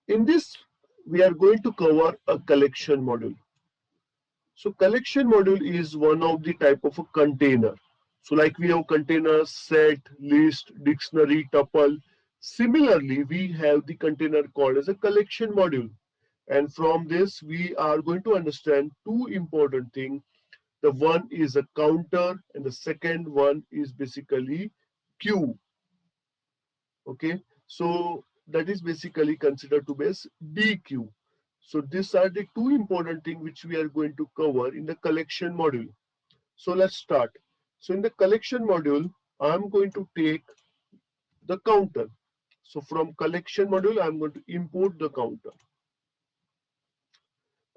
In this, we are going to cover a collection module. So collection module is one of the type of a container. So like we have container, set, list, dictionary, tuple. Similarly, we have the container called as a collection module. And from this, we are going to understand two important things. The one is a counter and the second one is basically queue. Okay, so that is basically considered to be as DQ. So these are the two important things which we are going to cover in the collection module. So let's start. So in the collection module, I'm going to take the counter. So from collection module, I'm going to import the counter.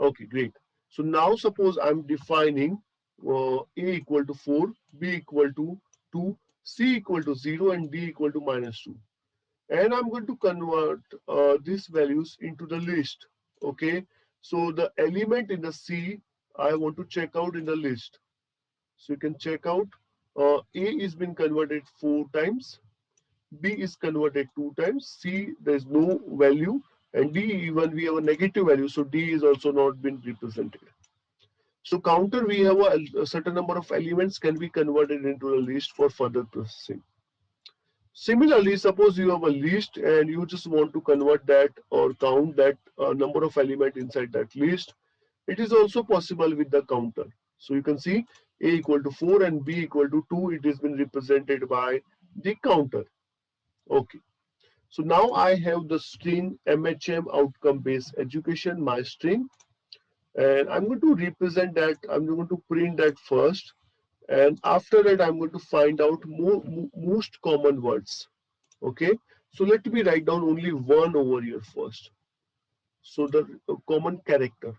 Okay, great. So now suppose I'm defining A equal to 4, B equal to 2, C equal to 0 and D equal to -2. And I'm going to convert these values into the list. Okay, so the element in the C I want to check out in the list. So you can check out A is been converted 4 times, B is converted 2 times, C there is no value, and D even we have a negative value, so D is also not been represented. So counter we have a certain number of elements can be converted into a list for further processing. Similarly, suppose you have a list and you just want to convert that or count that number of element inside that list. It is also possible with the counter. So you can see A equal to 4 and B equal to 2. It has been represented by the counter. Okay. So now I have the string MHM outcome based education, my string. And I'm going to represent that. I'm going to print that first. And after that, I'm going to find out most common words. Okay, so let me write down only one over here first. So the common character.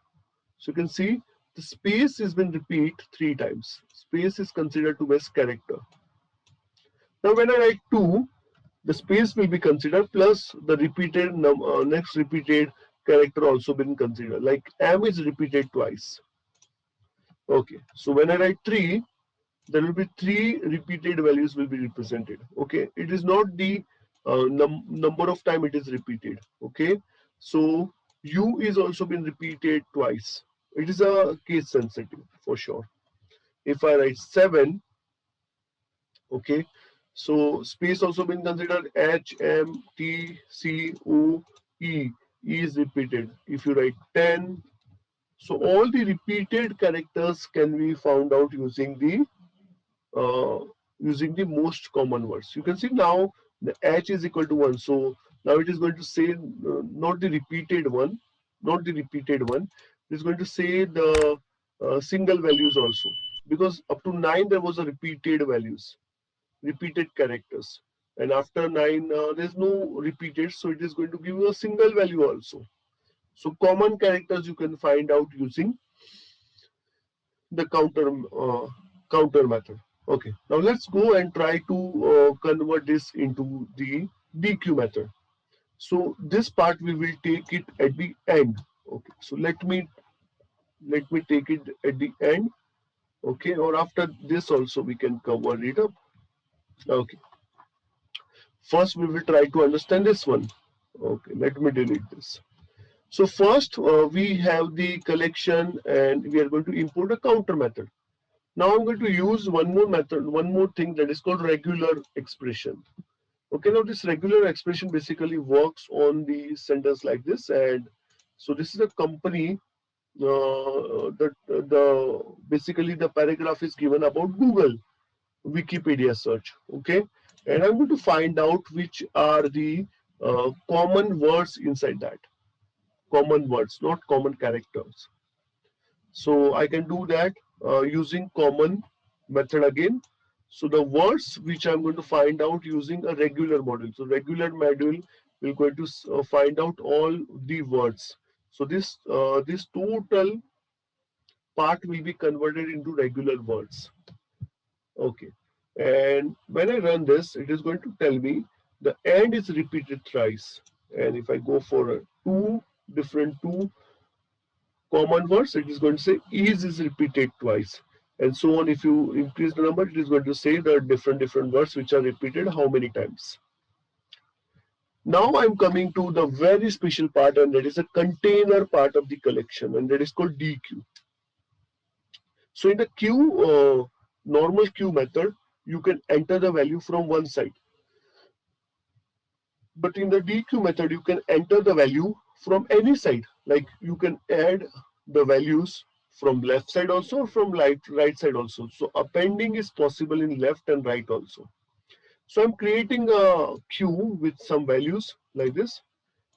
So you can see the space has been repeat 3 times. Space is considered to be as character. Now when I write 2, the space will be considered plus the repeated next repeated character also been considered. Like M is repeated twice. Okay, so when I write 3, there will be 3 repeated values will be represented. Okay, it is not the number of time it is repeated. Okay, so U is also been repeated twice. It is a case sensitive for sure. If I write 7, okay, so space also been considered. H, M, T, C, O, E. E is repeated. If you write 10, so all the repeated characters can be found out uh, using the most common words. You can see now the H is equal to 1. So now it is going to say not the repeated one, not the repeated one. It is going to say the single values also. Because up to 9 there was a repeated values, repeated characters. And after 9 there's no repeated, so it is going to give you a single value also. So common characters you can find out using the counter method. Okay, now let's go and try to convert this into the DQ method. So this part we will take it at the end. Okay, so let me take it at the end. Okay, or after this also we can cover it up. Okay, first we will try to understand this one. Okay, let me delete this. So first we have the collection and we are going to import a counter method. Now I'm going to use one more method, one more thing that is called regular expression. Okay, now this regular expression basically works on the sentence like this. And so this is a company, the basically the paragraph is given about Google, Wikipedia search. Okay, and I'm going to find out which are the common words inside that. Common words, not common characters. So I can do that using common method again. So the words which I'm going to find out using a regular module. So regular module will going to find out all the words. So this total part will be converted into regular words. Okay. And when I run this, it is going to tell me the and is repeated thrice. And if I go for two common words, it is going to say is repeated twice, and so on. If you increase the number, it is going to say the different words which are repeated how many times. Now I'm coming to the very special part, and that is a container part of the collection, and that is called DQ. So in the normal queue method, you can enter the value from one side. But in the DQ method, you can enter the value from any side. Like you can add the values from left side also, from right side also. So appending is possible in left and right also. So I'm creating a queue with some values like this.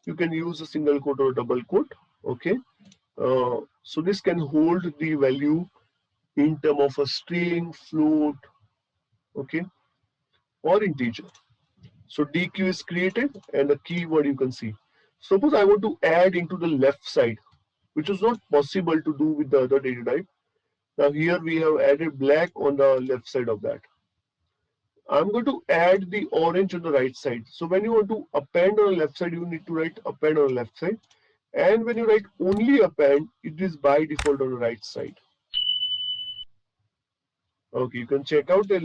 You can use a single quote or double quote. Okay. So this can hold the value in term of a string, float, okay, or integer. So DQ is created and a keyword you can see. Suppose I want to add into the left side, which is not possible to do with the other data type. Now here we have added black on the left side of that. I'm going to add the orange on the right side. So when you want to append on the left side, you need to write append on the left side. And when you write only append, it is by default on the right side. Okay, you can check out the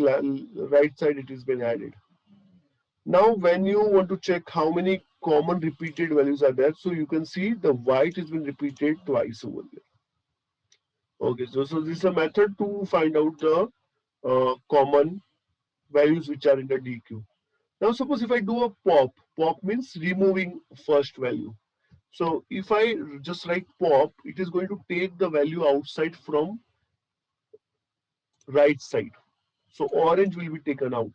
right side, it has been added. Now, when you want to check how many common repeated values are there, so you can see the white has been repeated twice over there. Okay, so this is a method to find out the common values which are in the DQ. Now, suppose if I do a pop means removing first value. So if I just write pop, it is going to take the value outside from right side. So orange will be taken out.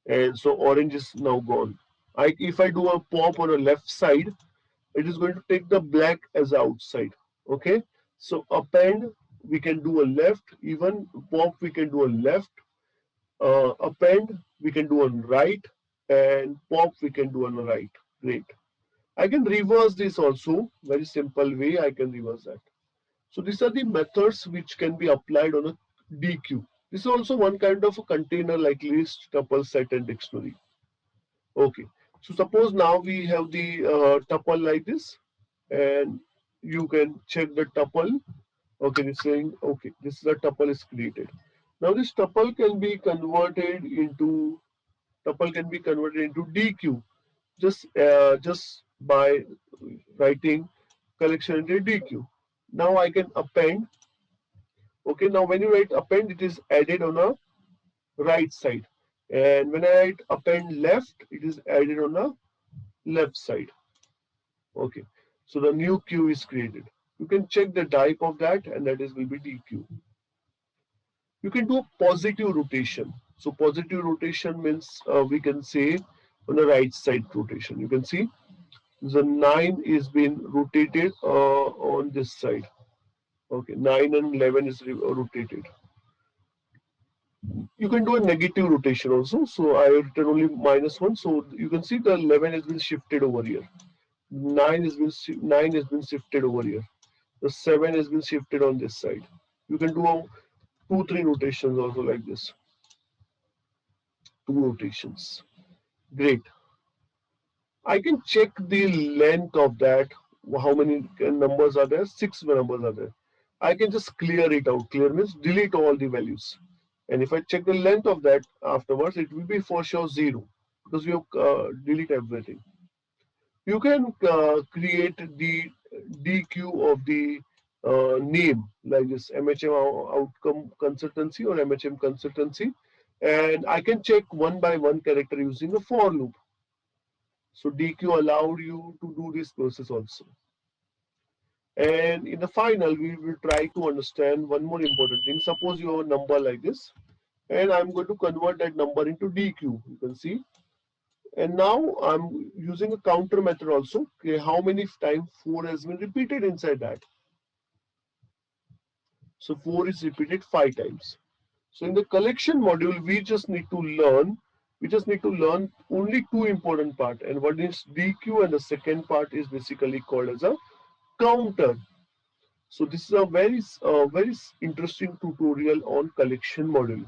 And so orange is now gone. If I do a pop on the left side, it is going to take the black as outside. Okay, so append we can do a left, even pop we can do a left, append we can do on right, and pop we can do on the right. Great. I can reverse this also. Very simple way I can reverse that. So these are the methods which can be applied on a DQ. This is also one kind of a container like list, tuple, set, and dictionary. Okay. So suppose now we have the tuple like this, and you can check the tuple. Okay, it's saying okay, this is a tuple is created. Now this tuple can be converted into DQ just by writing collection into DQ. Now I can append. Okay, now when you write append, it is added on a right side, and when I write append left, it is added on a left side. Okay, so the new queue is created. You can check the type of that, and that is will be DQ. You can do a positive rotation. So positive rotation means we can say on the right side rotation. You can see the 9 is being rotated on this side. Okay, 9 and 11 is rotated. You can do a negative rotation also. So I have written only -1. So you can see the 11 has been shifted over here. 9 has been shifted over here. The 7 has been shifted on this side. You can do a 2, 3 rotations also like this. 2 rotations. Great. I can check the length of that. How many numbers are there? 6 numbers are there. I can just clear it out. Clear means delete all the values. And if I check the length of that afterwards, it will be for sure 0 because we have delete everything. You can create the DQ of the name like this MHM outcome consultancy or MHM consultancy, and I can check one by one character using a for loop. So DQ allowed you to do this process also. And in the final, we will try to understand one more important thing. Suppose you have a number like this, and I'm going to convert that number into DQ. You can see. And now I'm using a counter method also. Okay, how many times 4 has been repeated inside that? So 4 is repeated 5 times. So in the collection module, we just need to learn only two important part. And one is DQ and the second part is basically called as a counter. So this is a very interesting tutorial on collection module.